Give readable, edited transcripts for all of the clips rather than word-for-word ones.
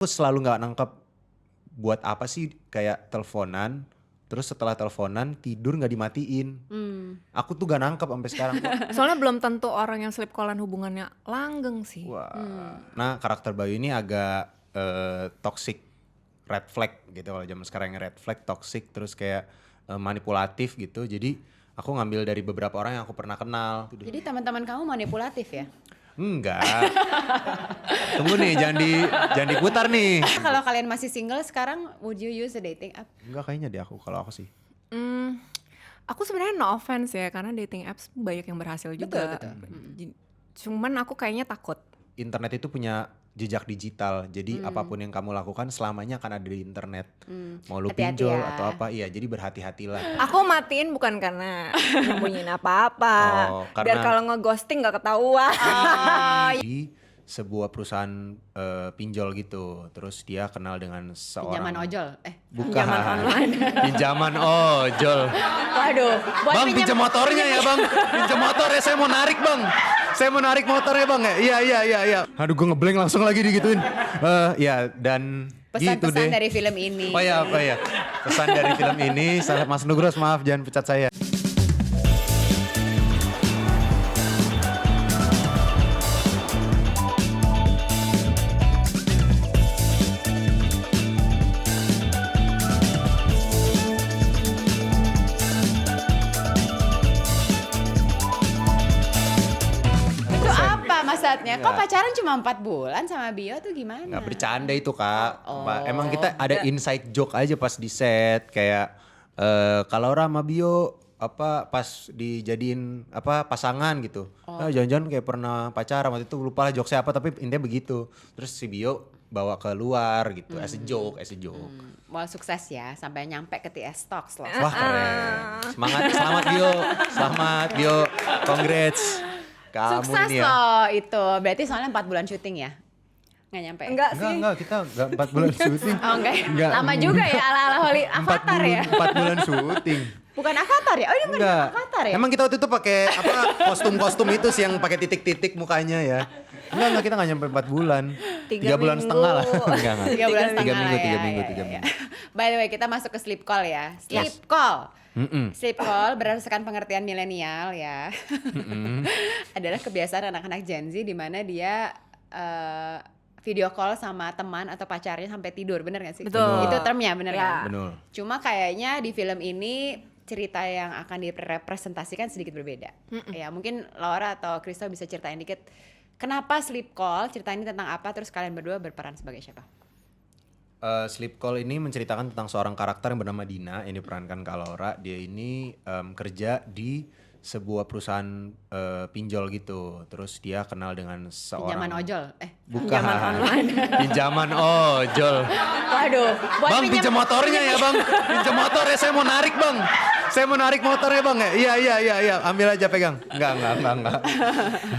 Aku selalu nggak nangkep buat apa sih kayak teleponan, terus setelah teleponan tidur nggak dimatiin. Aku tuh gak nangkep sampai sekarang. Soalnya belum tentu orang yang sleep callan hubungannya langgeng sih. Wah. Nah karakter Bayu ini agak toxic, red flag gitu kalau zaman sekarang, yang red flag, toxic, terus kayak manipulatif gitu. Jadi aku ngambil dari beberapa orang yang aku pernah kenal. Jadi teman-teman kamu manipulatif ya? Enggak. Tunggu nih, jangan diputar nih. Kalau kalian masih single sekarang, would you use a dating app? Enggak kayaknya deh kalau aku sih. Aku sebenarnya no offense ya, karena dating apps banyak yang berhasil juga. Cuman aku kayaknya takut. Internet itu punya jejak digital, jadi apapun yang kamu lakukan selamanya akan ada di internet. Mau lu Hati-hati pinjol ya. atau apa, iya jadi berhati-hatilah. Aku matiin bukan karena nyembunyiin apa-apa. Oh, Biar karena- kalau nge-ghosting gak ketahuan. Di sebuah perusahaan pinjol gitu, terus dia kenal dengan seorang Pinjaman ojol? bukan Pinjaman online. pinjaman ojol. Waduh, buat Bang, pinjam motornya ya bang, pinjam motornya, saya mau narik bang, saya mau narik motornya bang ya. Iya. Aduh gue ngeblank langsung lagi digituin. Ya dan gitu pesan-pesan deh. dari film ini. Oh ya, apa ya? Pesan dari film ini, Mas Nugros maaf jangan pecat saya. Itu apa maksudnya? Kok pacaran cuma 4 bulan sama Bio tuh gimana? Nggak bercanda itu kak. Oh. Emang kita ada inside joke aja pas di set kayak kalau Rama Bio apa pas dijadiin apa pasangan gitu. Jangan-jangan kayak pernah pacaran waktu itu, lupa lah jokesnya apa tapi intinya begitu. Terus si Bio bawa keluar gitu as a joke. Wah sukses ya, sampai nyampe ke TS Talks loh. Wah keren. Selamat Bio. Congrats. Kamu Sukses ini ya. loh itu, berarti soalnya 4 bulan syuting ya? Nggak nyampe? Enggak sih. Enggak, kita enggak 4 bulan syuting. Oh enggak, Enggak. lama juga ya ala-ala Holly Avatar ya? 4 bulan syuting. Bukan Avatar ya? Oh ini bukan Enggak. Avatar ya? Emang kita waktu itu pakai apa kostum-kostum itu sih yang pakai titik-titik mukanya ya. Enggak, kita enggak nyampe 4 bulan. 3 bulan minggu. setengah lah. Enggak. 3 bulan setengah minggu, lah 3 ya, minggu, ya, 3 ya, minggu. ya. By the way, kita masuk ke sleep call ya. Sleep call. Sleep call berdasarkan pengertian milenial ya. Adalah kebiasaan anak-anak Gen Z di mana dia video call sama teman atau pacarnya sampai tidur, bener gak sih? Betul. Itu termnya bener Ya. kan? Betul. Cuma kayaknya di film ini cerita yang akan direpresentasikan sedikit berbeda. Ya mungkin Laura atau Kristo bisa ceritain dikit kenapa sleep call, cerita ini tentang apa, terus kalian berdua berperan sebagai siapa? Sleep Call ini menceritakan tentang seorang karakter yang bernama Dina yang diperankan Kak Laura. Dia ini kerja di sebuah perusahaan pinjol gitu. Terus dia kenal dengan seorang Pinjaman ojol? Bukan. Pinjaman online. Pinjaman ojol. Waduh, buat Bang, pinjam motornya ya bang, pinjam motornya, saya mau narik bang, saya mau narik motornya bang ya. Iya, ambil aja pegang. Enggak.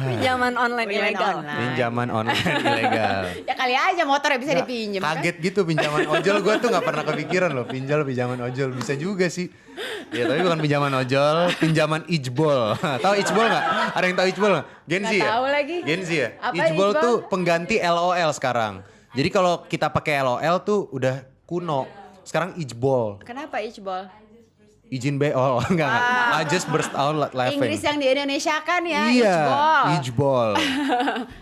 Pinjaman online ilegal. Pinjaman online ilegal. Ya kali aja motornya bisa dipinjem kan? Kaget gitu pinjaman ojol, gue tuh nggak pernah kepikiran loh pinjaman ojol bisa juga sih. Ya tapi bukan pinjaman ojol, pinjaman ijbol. Tahu ijbol nggak? Ada yang tahu ijbol nggak? Gen Z Nggak ya? tahu lagi. Gen Z ya? Apa Ijbol ijbol? tuh pengganti LOL sekarang. Jadi kalau kita pakai LOL tuh udah kuno. Sekarang ijbol. Kenapa Ichbol? Izin BO, enggak. I just burst out laughing. Inggris yang di Indonesia kan ya, Iya, Ichbol. Ijbol.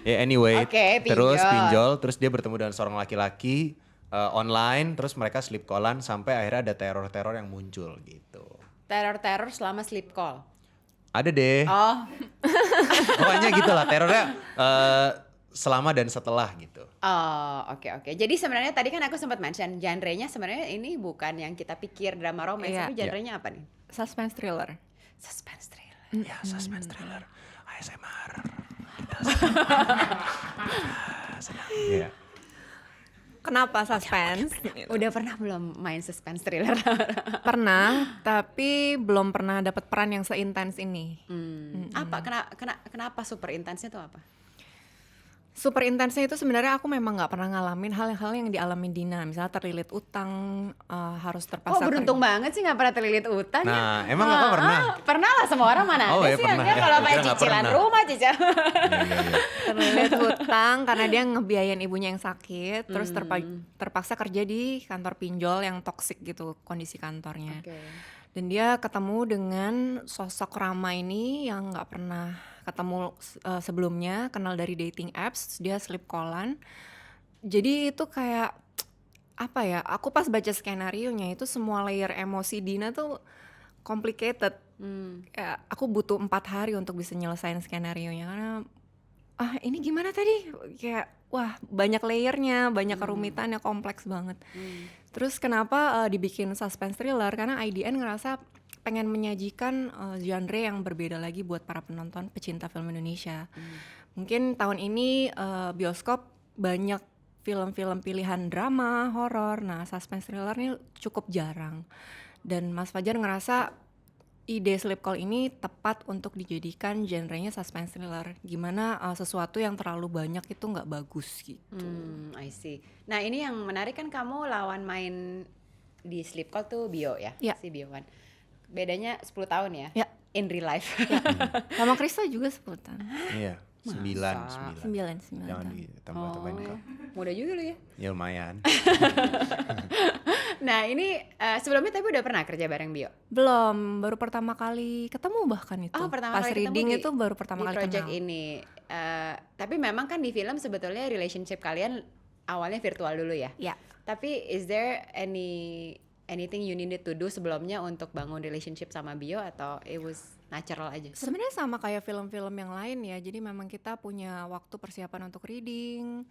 Ya anyway, Oke, terus pinjol. pinjol, terus dia bertemu dengan seorang laki-laki online, terus mereka sleep callan sampai akhirnya ada teror-teror yang muncul gitu. Teror-teror selama sleep call. Ada deh, Oh, pokoknya gitulah terornya selama dan setelah gitu. oke. Jadi sebenarnya tadi kan aku sempat mention genre-nya sebenarnya ini bukan yang kita pikir drama romance, Iya. tapi genre-nya apa nih? Suspense thriller. Suspense thriller. Ya, suspense thriller, ASMR. Senang. Iya. Kenapa suspense? Udah pernah belum main suspense thriller? Pernah, tapi belum pernah dapat peran yang seintens ini. Apa? Kenapa super intensnya tuh apa? super intensnya itu sebenarnya aku memang nggak pernah ngalamin hal-hal yang dialami Dina, misalnya terlilit utang, harus Oh terpaksa beruntung banget sih nggak pernah terlilit utang ya. Nah, emang kakak pernah? Pernah lah, semua orang mana Oh, ada ya, sih yang pernah ya. kalau Gua pakai kira nggak cicilan pernah. rumah cicil. Iya. terlilit hutang karena dia ngebiayain ibunya yang sakit, terus terpaksa kerja di kantor pinjol yang toksik gitu kondisi kantornya. Oke. Dan dia ketemu dengan sosok Rama ini yang nggak pernah ketemu sebelumnya, kenal dari dating apps, dia sleep callan. Jadi itu kayak apa ya? Aku pas baca skenarionya itu semua layer emosi Dina tuh complicated. Kayak aku butuh 4 hari untuk bisa nyelesain skenarionya karena ini gimana tadi? Kayak wah banyak layernya, banyak kerumitannya, kompleks banget. Terus kenapa dibikin suspense thriller? Karena IDN ngerasa pengen menyajikan genre yang berbeda lagi buat para penonton pecinta film Indonesia. Mungkin tahun ini bioskop banyak film-film pilihan drama, horor. Nah, suspense thriller ini cukup jarang. Dan Mas Fajar ngerasa ide Sleep Call ini tepat untuk dijadikan genrenya suspense thriller. Gimana sesuatu yang terlalu banyak itu nggak bagus gitu. I see. Nah ini yang menarik kan kamu lawan main di Sleep Call tuh Bio ya? Ya. Si Bio kan. Bedanya 10 tahun ya? Ya. In real life. Sama Krista juga 10 tahun. Iya. 9. 9 Jangan tahun. ditambah-tambahin kak. Muda juga lu ya. Ya lumayan. Nah ini sebelumnya tapi udah pernah kerja bareng Bio? Belum, baru pertama kali ketemu bahkan itu. Oh, pertama pas kali ketemu reading di- itu baru pertama di kali project kenal. ini. Tapi memang kan di film sebetulnya relationship kalian awalnya virtual dulu ya. Ya. Tapi is there anything you needed to do sebelumnya untuk bangun relationship sama Bio atau it was natural aja? Sebenarnya sama kayak film-film yang lain ya. Jadi memang kita punya waktu persiapan untuk reading,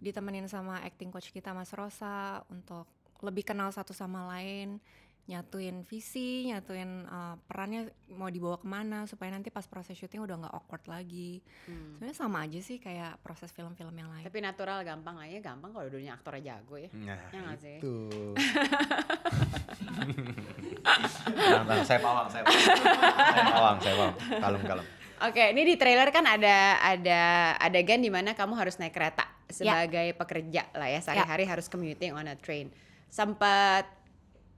ditemenin sama acting coach kita Mas Rosa untuk lebih kenal satu sama lain, nyatuin visi, nyatuin perannya mau dibawa kemana supaya nanti pas proses syuting udah nggak awkward lagi. Sebenarnya sama aja sih kayak proses film-film yang lain. Tapi natural gampang aja, gampang kalau dulunya aktornya jago ya. Nah Ya nggak sih? itu. Nah, saya pawang. Kalem. Oke, ini di trailer kan ada adegan di mana kamu harus naik kereta sebagai pekerja lah ya, sehari-hari harus commuting on a train. Sempat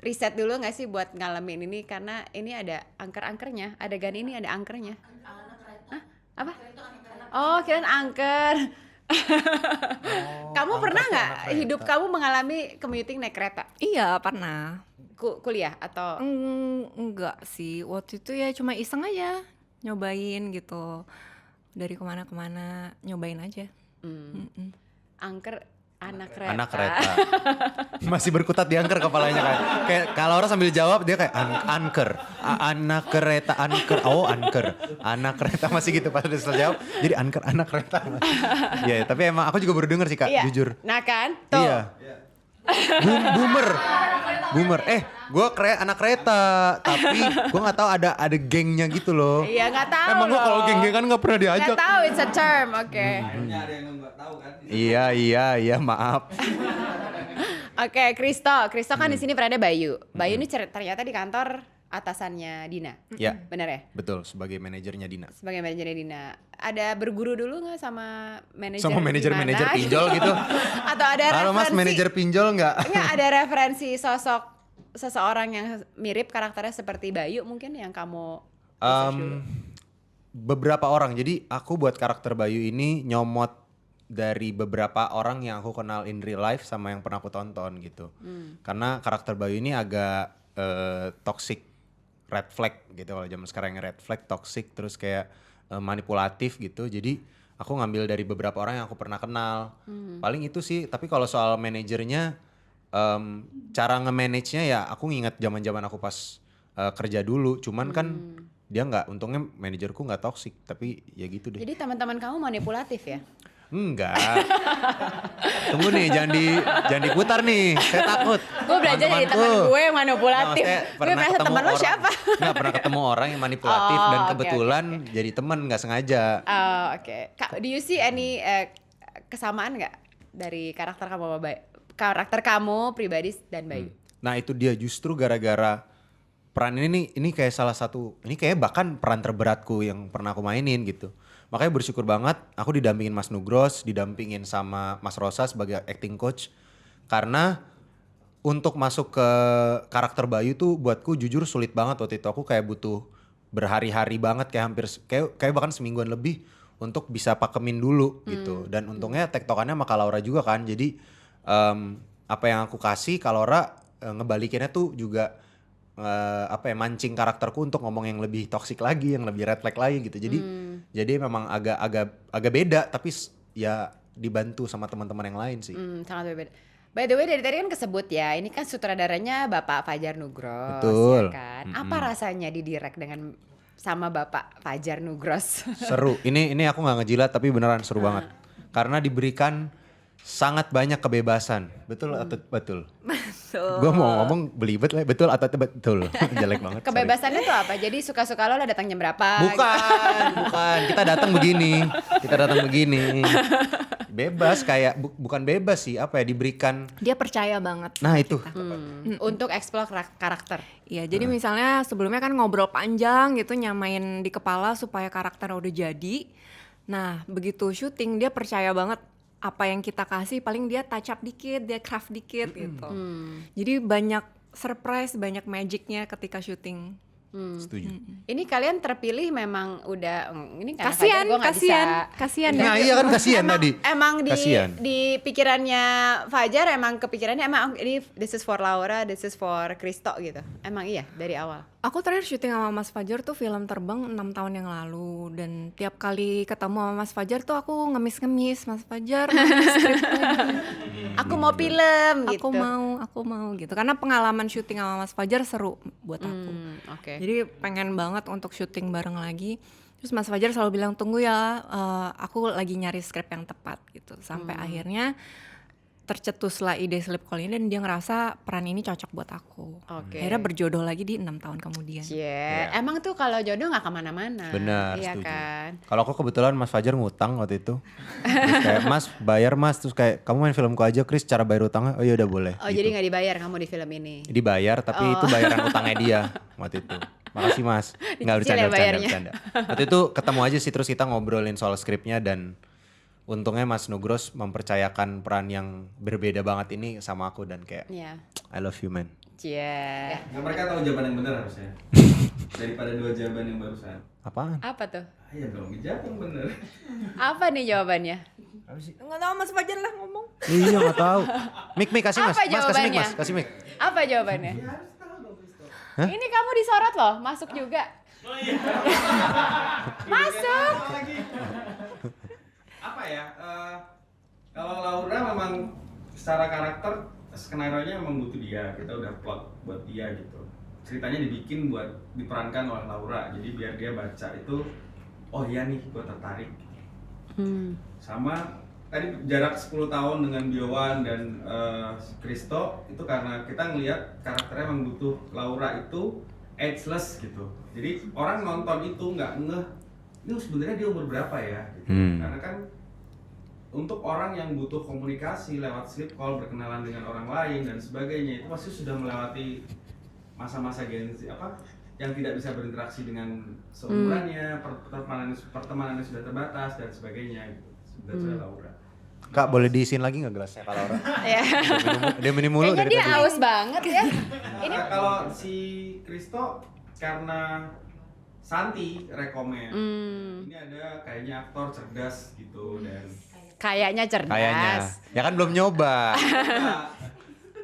riset dulu nggak sih buat ngalamin ini karena ini ada angker-angkernya, adegan ini ada angkernya. Hah? Apa? Oh, kirain angker. Kamu pernah nggak hidup kamu mengalami commuting naik kereta? Iya pernah. Kuliah atau Enggak sih, waktu itu ya cuma iseng aja nyobain gitu, dari kemana-kemana nyobain aja. angker anak kereta? Anak kereta. Masih berkutat di angker kepalanya kan. Kayak kalau orang sambil jawab dia kayak anker. Anak kereta anker. Oh anker. Anak kereta masih gitu pas dia setelah jawab. Jadi anker anak kereta. Iya, tapi emang aku juga baru denger sih Kak, Iya. jujur. Nah kan, tuh. Iya. Boomer. Gue anak kereta, tapi gue nggak tahu ada gengnya gitu loh. Iya nggak tahu. Emang gue kalau loh. geng-geng kan nggak pernah diajak. Nggak tahu, it's a term, oke. Ada yang nggak tahu kan? Iya, maaf. Oke, Kristo kan di sini berada Bayu. Bayu ini ternyata di kantor atasannya Dina. Ya, Benar ya? betul. Sebagai manajernya Dina. Sebagai manajernya Dina. Ada berguru dulu nggak sama manajer? Sama manajer-manajer di mana? pinjol gitu. Atau ada Halo mas, referensi? manajer pinjol nggak? Nggak ada referensi sosok seseorang yang mirip karakternya seperti Bayu mungkin yang kamu research dulu? Beberapa orang. Jadi aku buat karakter Bayu ini nyomot dari beberapa orang yang aku kenal in real life sama yang pernah aku tonton gitu. Karena karakter Bayu ini agak toxic, red flag gitu kalau zaman sekarang red flag, toxic, terus kayak manipulatif gitu. Jadi aku ngambil dari beberapa orang yang aku pernah kenal. Paling itu sih. Tapi kalau soal manajernya, cara nge-manage-nya ya aku nginget zaman-zaman aku pas kerja dulu. Cuman kan dia nggak, untungnya manajerku nggak toxic. Tapi ya gitu deh. Jadi teman-teman kamu manipulatif ya? Enggak. Tunggu nih, jangan diputar nih. Saya takut. Gue belajar dari teman gue yang manipulatif. Gue merasa teman lo siapa? Nggak pernah ketemu orang yang manipulatif dan oke, kebetulan jadi teman nggak sengaja. Oh, oke. Do you see any kesamaan nggak dari karakter kamu sama karakter kamu pribadi dan Bayu? Nah itu dia, justru gara-gara peran ini kayak salah satu, ini kayak bahkan peran terberatku yang pernah aku mainin gitu. makanya bersyukur banget aku didampingin Mas Nugros, didampingin sama Mas Rosa sebagai acting coach. Karena untuk masuk ke karakter Bayu tuh buatku jujur sulit banget waktu itu. Aku kayak butuh berhari-hari banget, kayak hampir kayak bahkan semingguan lebih untuk bisa pakemin dulu gitu. Dan untungnya tektokannya sama Kak Laura juga kan. Jadi apa yang aku kasih Kak Laura ngebalikinnya tuh juga mancing karakterku untuk ngomong yang lebih toksik lagi, yang lebih red flag lagi gitu. Jadi memang agak beda, tapi ya dibantu sama teman-teman yang lain sih. Sangat berbeda. By the way, dari tadi kan kesebut ya, ini kan sutradaranya Bapak Fajar Nugros. Betul. Ya kan? Apa rasanya didirect dengan sama Bapak Fajar Nugros? Seru. Ini aku nggak ngejilat tapi beneran seru banget. Karena diberikan sangat banyak kebebasan. Betul atau betul? Gue mau ngomong belibet lah. Betul atau betul? Jelek banget. Kebebasannya tuh apa? Jadi suka-suka lo datang jam berapa? Bukan. Kita datang begini. Bebas kayak bukan bebas sih, diberikan. Dia percaya banget. Nah itu. Untuk explore karakter. Iya, jadi misalnya sebelumnya kan ngobrol panjang gitu, nyamain di kepala supaya karakternya udah jadi. Nah, begitu syuting dia percaya banget apa yang kita kasih, paling dia touch up dikit, dia craft dikit gitu. Jadi banyak surprise, banyak magicnya ketika syuting. Setuju. Ini kalian terpilih memang udah ini karena Fajar gua nggak Kasian. Nah iya kan kasihan tadi. Emang Kasihan. di pikirannya Fajar emang kepikirannya emang ini this is for Laura, this is for Kristo gitu. Emang iya dari awal. Aku terakhir syuting sama Mas Fajar tuh film Terbang 6 tahun yang lalu, dan tiap kali ketemu sama Mas Fajar tuh aku ngemis-ngemis, Mas Fajar skrip lagi. Aku mau film gitu. Aku mau gitu. Karena pengalaman syuting sama Mas Fajar seru buat aku. Oke. Jadi pengen banget untuk syuting bareng lagi. Terus Mas Fajar selalu bilang tunggu ya, aku lagi nyari skrip yang tepat gitu. Sampai akhirnya tercetuslah ide Sleep Call ini dan dia ngerasa peran ini cocok buat aku. Oke. Akhirnya berjodoh lagi di 6 tahun kemudian. Emang tuh kalau jodoh nggak kemana-mana. Benar, Iya setuju. kan. Kalau aku kebetulan Mas Fajar ngutang waktu itu. Terus kayak Mas bayar Mas, terus kayak kamu main filmku aja Chris, cara bayar utangnya. Oh iya udah boleh. Oh jadi nggak dibayar kamu di film ini. Dibayar tapi itu bayaran utangnya dia waktu itu. Makasih Mas. Nggak Dicicil ya bayarnya. bercanda. Waktu itu ketemu aja sih, terus kita ngobrolin soal skripnya dan untungnya Mas Nugros mempercayakan peran yang berbeda banget ini sama aku dan kayak Iya. I love you man. Cie. Nah, mereka tahu jawaban yang benar harusnya. Daripada 2 jawaban yang barusan. Apaan? Apa tuh? Ayo dong, jawab yang benar. Apa nih jawabannya? Nggak tahu Mas Fajar lah ngomong. Iya nggak tahu. Mik kasih Mas. Apa Mas kasih Mik jawabannya? Mas, kasih Mik. Apa jawabannya? Ini kamu disorot loh, masuk juga. Masuk. Apa ya? Kalau Laura memang secara karakter skenario-nya memang butuh dia. Kita udah plot buat dia gitu. Ceritanya dibikin buat diperankan oleh Laura. Jadi biar dia baca itu, oh iya nih, gue tertarik. Sama tadi jarak 10 tahun dengan Biowan dan Kristo itu karena kita ngelihat karakternya memang butuh Laura itu ageless gitu. Jadi orang nonton itu nggak ngeh ini sebenarnya dia umur berapa ya gitu. Karena kan untuk orang yang butuh komunikasi lewat sleep call, berkenalan dengan orang lain dan sebagainya itu pasti sudah melewati masa-masa Gen Z yang tidak bisa berinteraksi dengan seumurannya, pertemanannya sudah terbatas dan sebagainya gitu. Sudah Laura. Kak boleh diisiin lagi nggak gelasnya Kak Laura? Ya. Dia minum mulu Kayaknya dari dia tadi. haus banget ya. Ini Nah, kalau si Kristo karena Santi rekomen. Ini ada kayaknya aktor cerdas gitu dan kayaknya cerdas. Kayaknya. Ya kan belum nyoba.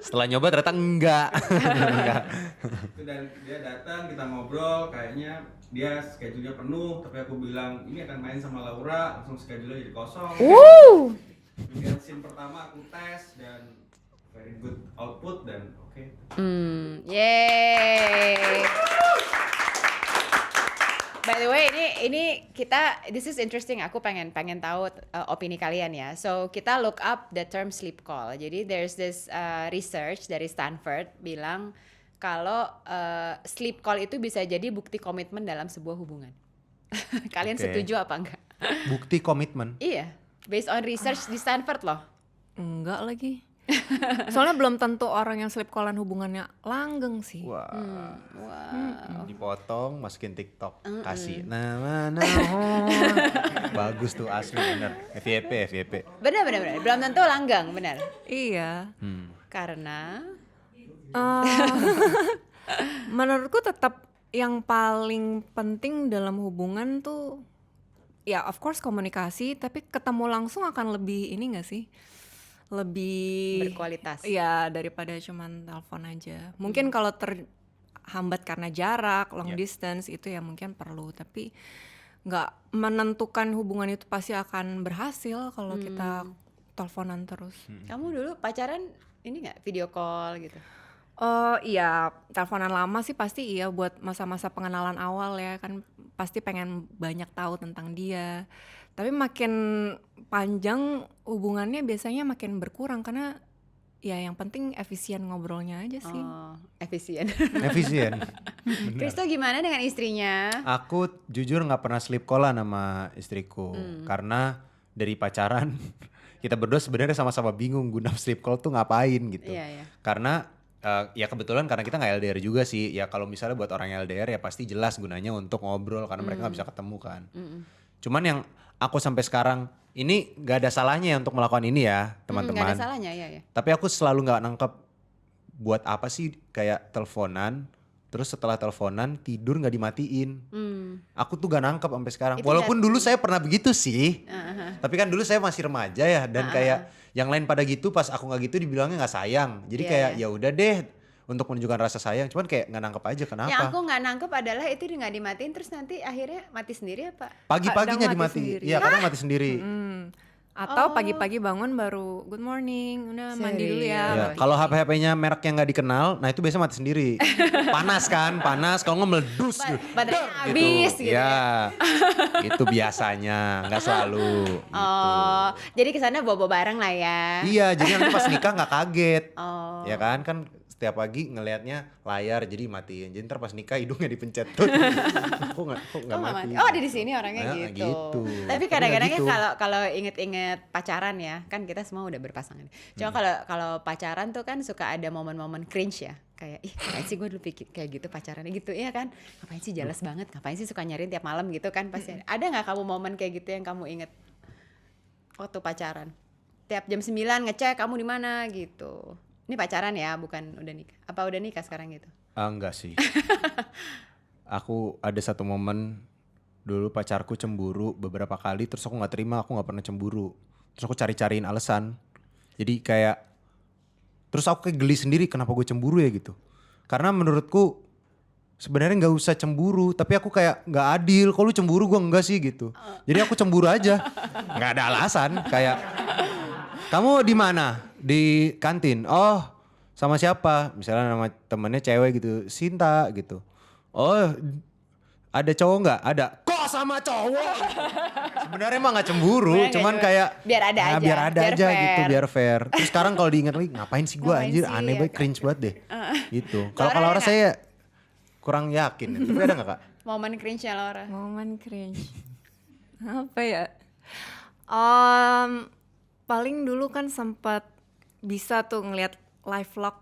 Setelah nyoba ternyata enggak. Enggak. itu dan dia datang kita ngobrol kayaknya dia schedule-nya penuh tapi aku bilang ini akan main sama Laura langsung schedule-nya jadi kosong. Kemudian scene pertama aku tes dan very good output dan oke. Yeay. By the way, ini kita this is interesting. Aku pengen tahu opini kalian ya. So kita look up the term sleep call. Jadi there's this research dari Stanford bilang kalau sleep call itu bisa jadi bukti komitmen dalam sebuah hubungan. Kalian Oke. setuju apa enggak? Bukti komitmen. Iya, based on research di Stanford loh. Enggak lagi. Soalnya belum tentu orang yang sleep callan hubungannya langgeng sih. Wah, Wow. dipotong, masukin TikTok, kasih nama. Bagus tuh asli bener. FYP. Benar. Belum tentu langgeng, benar. Iya. Karena Eh, menurutku tetap yang paling penting dalam hubungan tuh ya of course komunikasi, tapi ketemu langsung akan lebih ini gak sih? Lebih berkualitas. Iya, daripada cuman telepon aja. Mungkin kalau terhambat karena jarak, long distance itu ya mungkin perlu, tapi nggak menentukan hubungan itu pasti akan berhasil kalau kita teleponan terus. Kamu dulu pacaran ini nggak video call gitu? Oh iya, teleponan lama sih pasti iya buat masa-masa pengenalan awal ya kan, pasti pengen banyak tahu tentang dia. Tapi makin panjang hubungannya biasanya makin berkurang karena ya yang penting efisien ngobrolnya aja sih. Oh, efisien. Efisien. Kristo gimana dengan istrinya? Aku jujur nggak pernah sleep callan sama istriku karena dari pacaran kita berdua sebenarnya sama-sama bingung guna sleep call tuh ngapain gitu. Iya. Karena ya kebetulan karena kita nggak LDR juga sih. Ya kalau misalnya buat orang LDR ya pasti jelas gunanya untuk ngobrol karena mereka nggak bisa ketemu kan. Cuman yang aku sampai sekarang ini nggak ada salahnya ya untuk melakukan ini ya teman-teman. Nggak ada salahnya ya. Tapi aku selalu nggak nangkep buat apa sih kayak teleponan, terus setelah teleponan tidur nggak dimatiin. Aku tuh gak nangkep sampai sekarang. Itu Walaupun dulu saya pernah begitu sih, tapi kan dulu saya masih remaja ya dan kayak yang lain pada gitu pas aku nggak gitu dibilangnya nggak sayang. Jadi Iya, kayak iya. ya udah deh untuk menunjukkan rasa sayang. Cuman kayak nggak nangkep aja kenapa. Yang aku nggak nangkep adalah itu nggak dimatiin terus nanti akhirnya mati sendiri apa? Pagi-paginya Kadang mati dimatiin. sendiri. Iya kadang mati sendiri. Atau pagi-pagi bangun baru good morning, udah mandi dulu ya. Ya, kalau HP-HP-nya merek yang nggak dikenal, nah itu biasanya mati sendiri. Panas kan, panas. Kalau nggak meledus. Baterainya habis gitu Ya, itu biasanya, nggak selalu. Oh, jadi kesana bobo bareng lah ya. Iya, jadi nanti pas nikah nggak kaget. Oh. Ya kan setiap pagi ngelihatnya layar jadi matiin. Jadi ntar pas nikah hidungnya dipencet tuh. Kok nggak mati? Oh, ada di sini orangnya Nah, gitu. gitu. Tapi Tapi kadang-kadang nggak ya gitu. kalau inget-inget pacaran ya, kan kita semua udah berpasangan. Cuma kalau pacaran tuh kan suka ada momen-momen cringe ya. Kayak ngapain sih gue dulu pikir kayak gitu pacarannya gitu ya kan. Ngapain sih jealous banget, ngapain sih suka nyariin tiap malam gitu kan pasti. Ada nggak kamu momen kayak gitu yang kamu inget waktu pacaran? Tiap jam 9 ngecek kamu di mana gitu. Ini pacaran ya, bukan udah nikah. Apa udah nikah sekarang gitu? Enggak sih. Aku ada satu momen dulu pacarku cemburu beberapa kali terus aku nggak terima, aku nggak pernah cemburu. Terus aku cari-cariin alasan. Jadi kayak terus aku kayak geli sendiri kenapa gue cemburu ya gitu. Karena menurutku sebenarnya nggak usah cemburu, tapi aku kayak nggak adil. Kalau lu cemburu gue enggak sih gitu. Jadi aku cemburu aja, nggak ada alasan. Kayak kamu di mana? Di kantin. Oh, sama siapa? Misalnya nama temennya cewek gitu, Sinta gitu. Oh, ada cowok nggak? Ada. Kok sama cowok? Sebenarnya emang nggak cemburu, Sebenarnya nggak cuman cemburu. kayak Biar ada aja, biar ada biar aja fair. gitu, biar fair. Terus sekarang kalau diingat lagi, ngapain sih gue Ngapain anjir, sih, aneh ya banget, kan? cringe banget deh. Gitu. Kalau Laura Laura ada saya kurang yakin, tapi ada nggak kak? Momen cringe-nya Laura. Momen cringe. Apa ya? Paling dulu kan sempat bisa tuh ngeliat live vlog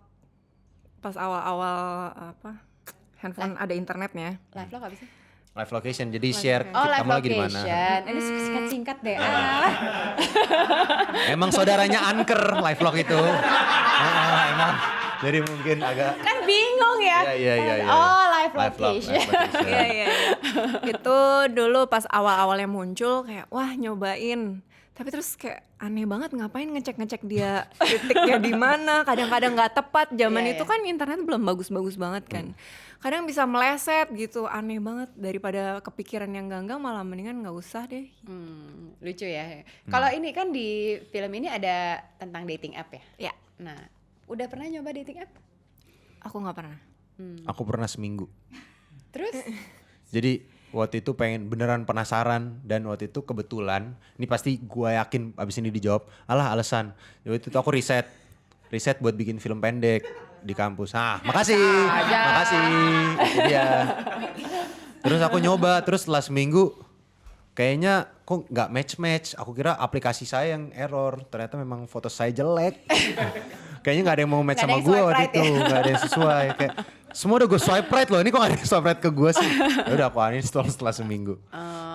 pas awal-awal handphone ada internetnya. Live vlog apa sih? Live location, jadi share Oh, live kamu lagi di mana. location. Ini singkat-singkat deh. Emang saudaranya Anker live vlog itu. Emang. Jadi mungkin agak Kan bingung ya. Iya. Oh, live vlog, location. live location. Iya. Itu dulu pas awal-awalnya muncul kayak wah nyobain. Tapi terus kayak aneh banget ngapain ngecek-ngecek dia titiknya di mana. Kadang-kadang nggak tepat. Zaman Iya, itu iya. kan internet belum bagus-bagus banget kan. Kadang bisa meleset gitu, aneh banget. Daripada kepikiran yang enggak malah mendingan nggak usah deh. Lucu ya. Kalau ini kan di film ini ada tentang dating app ya. Ya, Nah, udah pernah nyoba dating app? aku nggak pernah. Aku pernah seminggu. Terus? Jadi waktu itu pengen beneran penasaran dan waktu itu kebetulan ini pasti gue yakin abis ini dijawab alah alasan. Waktu itu aku riset buat bikin film pendek di kampus. Makasih itu dia. Terus aku nyoba terus setelah seminggu kayaknya kok nggak match. Aku kira aplikasi saya yang error, ternyata memang foto saya jelek. kayaknya gak ada yang mau match Nggak ada sama yang gue swipe waktu right itu. Gak ada yang sesuai. Kayak semua udah gue swipe right loh. Ini kok gak ada yang swipe right ke gue sih. Ya udah aku uninstall setelah seminggu.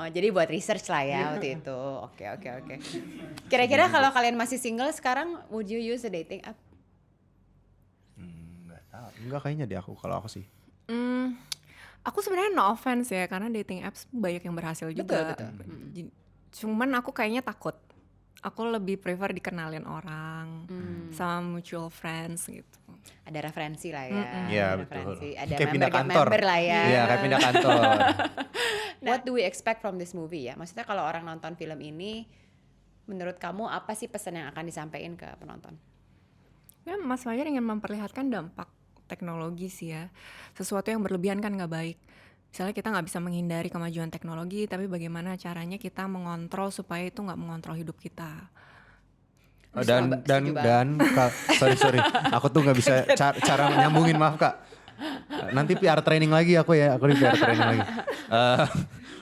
Jadi buat research lah ya waktu itu. Oke. Kira-kira kalau kalian masih single sekarang, would you use a dating app? Enggak kayaknya deh kalau aku sih. Aku sebenarnya no offense ya, karena dating apps banyak yang berhasil juga. Betul. Cuman aku kayaknya takut. Aku lebih prefer dikenalin orang sama mutual friends gitu. Ada referensi lah ya. Iya ada betul. referensi. Ada Kayak pindah kantor. member lah ya. Iya kayak pindah kantor. What do we expect from this movie ya? Maksudnya kalau orang nonton film ini, menurut kamu apa sih pesan yang akan disampaikan ke penonton? Ya, Mas Fajar ingin memperlihatkan dampak teknologi sih ya. Sesuatu yang berlebihan kan nggak baik. Misalnya kita nggak bisa menghindari kemajuan teknologi, tapi bagaimana caranya kita mengontrol supaya itu nggak mengontrol hidup kita. Sorry, aku tuh nggak bisa cara nyambungin, maaf Kak. Nanti PR training lagi aku di PR training lagi.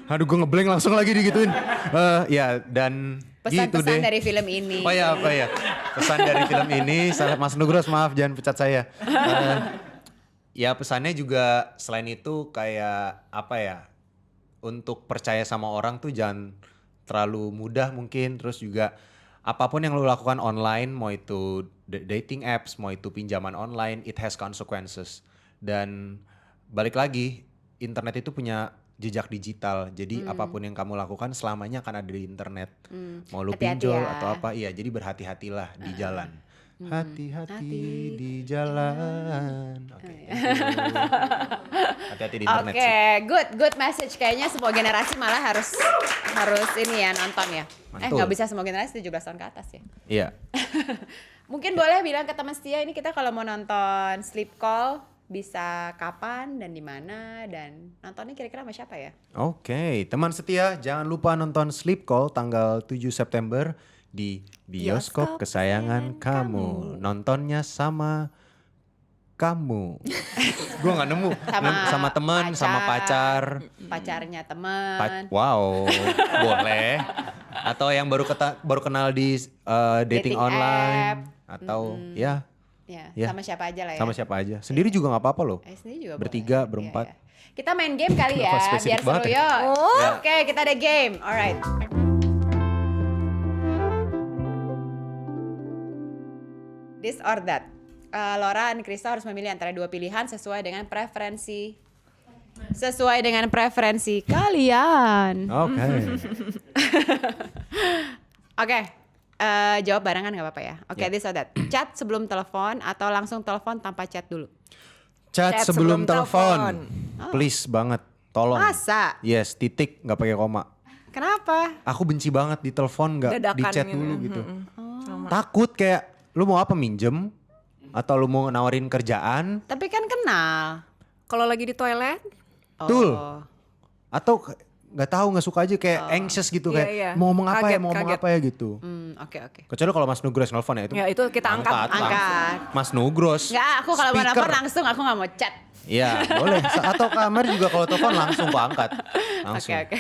Aduh gue ngeblank langsung lagi digituin. Ya dan Pesan-pesan gitu deh. dari film ini. Oh ya, pesan dari film ini, Mas Nugros maaf jangan pecat saya. Ya pesannya juga selain itu kayak apa ya, untuk percaya sama orang tuh jangan terlalu mudah mungkin. Terus juga apapun yang lo lakukan online, mau itu dating apps, mau itu pinjaman online, it has consequences. Dan balik lagi, internet itu punya jejak digital. Jadi apapun yang kamu lakukan selamanya akan ada di internet. Mau lu Hati-hati pinjol ya. atau apa, iya. Jadi berhati-hatilah di jalan. Hati-hati di jalan. Hati-hati di internet Oke, sih. good message. Kayaknya semua generasi malah harus ini ya nonton ya. Mantul. Nggak bisa semua generasi 17 tahun ke atas ya. Iya. Mungkin boleh bilang ke teman setia ini kita kalau mau nonton Sleep Call bisa kapan dan di mana dan nontonnya kira-kira sama siapa ya? Oke, teman setia jangan lupa nonton Sleep Call tanggal 7 September di bioskop kesayangan kamu. Nontonnya sama kamu. Gue nggak nemu. Sama teman, sama pacar. Pacarnya teman. Wow, boleh. Atau yang baru kenal di dating online atau ya, Sama siapa aja lah ya. sama siapa aja. Sendiri juga nggak apa-apa loh. Sendiri juga Bertiga, boleh. berempat. Iya, iya. Kita main game kali ya, Kenapa spesifik biar seru banget ya? yuk. Oke, kita ada game. Alright. This or that. Laura dan Krista harus memilih antara dua pilihan sesuai dengan preferensi kalian. Oke. Oke. Jawab barengan nggak apa-apa ya. Oke, this or that. Chat sebelum telepon atau langsung telepon tanpa chat dulu. Chat sebelum telepon. Please banget, tolong. Masa? Yes, titik nggak pakai koma. Kenapa? Aku benci banget di telepon nggak di Dadakan chat gitu dulu ya. gitu. Takut kayak lu mau apa, minjem atau lu mau nawarin kerjaan, Tapi kan kenal. Kalau lagi di toilet, Betul. Oh. atau nggak tahu, nggak suka aja kayak anxious gitu, kayak Iya. mau ngomong apa ya, mau ngomong Kaget. apa ya gitu. Oke. Kecuali kalau Mas Nugros nelfon ya itu. ya itu kita angkat. langsung. Angkat. Mas Nugros. Enggak, aku kalau mau speaker. nelfon langsung, aku nggak mau chat. Iya, boleh. Atau kamar juga kalau telepon langsung aku angkat. Langsung. Oke.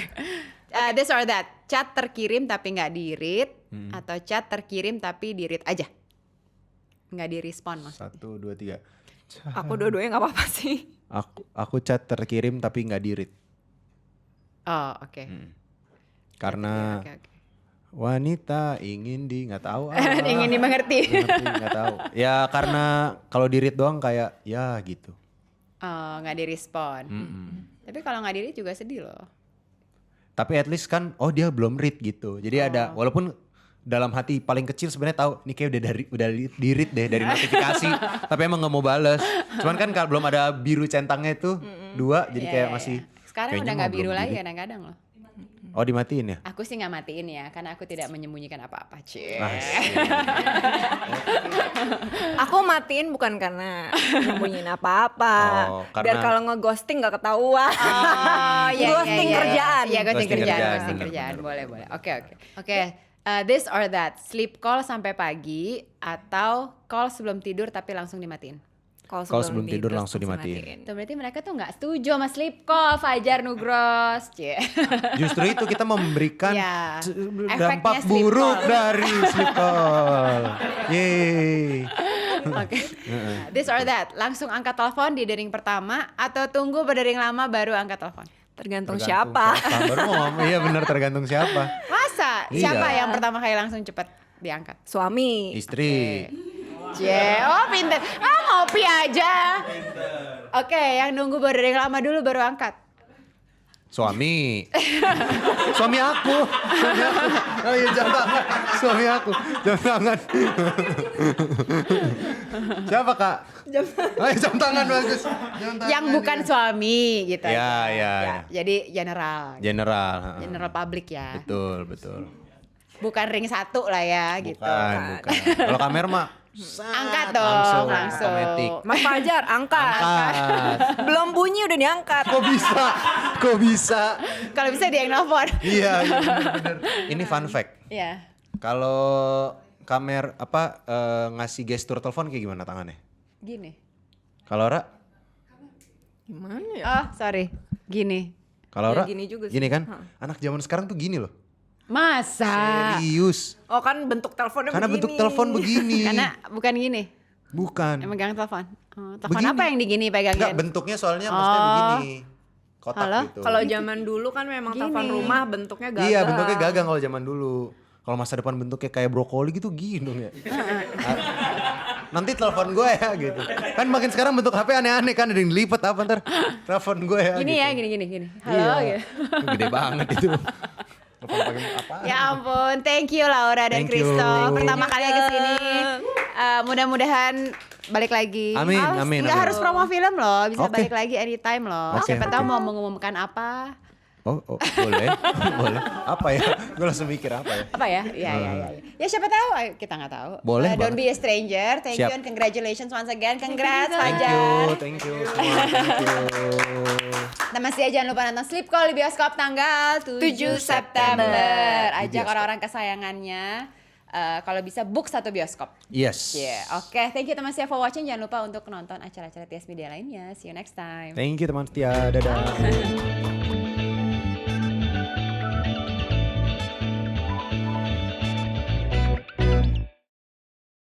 This or that. Chat terkirim tapi nggak di-read atau chat terkirim tapi di-read aja. Nggak direspon maksudnya. 1, 2, 3. Aku dua-duanya nggak apa-apa sih. Aku chat terkirim tapi nggak di-read. Oh, oke. Karena Oke. wanita ingin nggak tahu. Ingin dimengerti. Nggak tahu. Ya karena kalau di-read doang kayak ya gitu. Oh, nggak direspon. Tapi kalau nggak di-read juga sedih loh. Tapi at least kan, oh dia belum read gitu. Jadi ada, walaupun dalam hati paling kecil sebenarnya tahu ini kayak udah di-read deh dari notifikasi, tapi emang nggak mau bales. Cuman kan kalau belum ada biru centangnya itu 2, jadi kayak masih. Sekarang kayaknya udah mah nggak biru belum lagi di-read. kadang-kadang loh. Oh dimatiin ya? Aku sih nggak matiin ya, karena aku tidak menyembunyikan apa-apa. Cie. Aku matiin bukan karena nyembunyiin apa-apa. Oh, Biar karena- kalau nge-ghosting nggak ketahuan. Oh, iya, Ghosting iya, iya. kerjaan. Iya, ghosting Ghosting kerjaan, kerjaan, ghosting bener, kerjaan. bener. Boleh. Oke. This or that. Sleep call sampai pagi atau call sebelum tidur tapi langsung dimatiin. Kalau sebelum tidur langsung dimatiin. Tuh berarti mereka tuh nggak setuju sama sleep call, Fajar Nugros. Cie. Justru itu kita memberikan Iya. dampak Efeknya sleep buruk call. dari sleep call. Yeay. Oke. This or that, langsung angkat telepon di dering pertama atau tunggu berdering lama baru angkat telepon? Tergantung siapa. Baru mau ngomong, iya benar tergantung siapa. Masa? Iya. Siapa yang pertama kali langsung cepet diangkat? Suami. Istri. Oh pinter. Ngopi aja. Oke, yang nunggu berdering lama dulu baru angkat. Suami. Suami aku. Oh iya jam tangan. Suami aku. Jam tangan. Siapa kak? Jam tangan bagus. Jam tangan, Yang bukan suami gitu. Ya, aja. ya, ya. Jadi general. General. General public ya. Betul, betul. Bukan ring 1 lah ya gitu. Bukan. Kalau kamera mah Angkat dong langsung. Otomatis. Mas Fajar, angkat. Angkat. Belum bunyi udah diangkat. Kok bisa? Kalau bisa dia yang nelfon. Iya, bener. Ini fun fact. Iya. Kalau ngasih gestur telepon kayak gimana tangannya? Gini. Kalau Ra? Gimana ya? Oh, sorry. Gini. Kalau Ya, Ra? gini juga sih. Gini kan? Anak zaman sekarang tuh gini loh. Masa? Serius. Oh kan bentuk teleponnya Karena begini. bentuk telepon begini. Karena bukan gini. Bukan. Yang megang telepon. Telepon Begini. apa yang digini pegangin? Enggak, bentuknya soalnya maksudnya begini. Kotak Halo? gitu. Kalau zaman dulu kan memang Gini. telepon rumah bentuknya gagang. Iya, bentuknya gagang kalau zaman dulu. Kalau masa depan bentuknya kayak brokoli gitu gini dong ya. Nanti telepon gue ya gitu. Kan makin sekarang bentuk HP aneh-aneh kan, ada yang dilipat apa ntar. Telepon gue ya Gini gitu. ya, gini. Halo Iya. gitu. Gede banget itu. Telepon pakai apa? Ya ampun, thank you Laura dan Thank you. Kristo. Pertama kali ke sini. Mudah-mudahan balik lagi. Amin, amin, Nggak amin. harus promo film loh, bisa Oke. balik lagi anytime loh. Oke, Siapa oke. tahu mau mengumumkan apa? Oh, boleh. Boleh. Apa ya? Gue langsung mikir apa ya? Apa ya? Iya. Ya siapa tahu, kita nggak tahu. Boleh Don't banget. be a stranger. Thank Siap. you and congratulations once again. Congrats Thank Fajar. you semua, thank you. Nah masih jangan lupa nonton Sleep Call di bioskop tanggal 7 September. Ajak bioskop. orang-orang kesayangannya. Kalau bisa book satu bioskop. Yes. Oke, thank you teman setia for watching. Jangan lupa untuk nonton acara-acara TS Media lainnya. See you next time. Thank you teman setia. Dadah.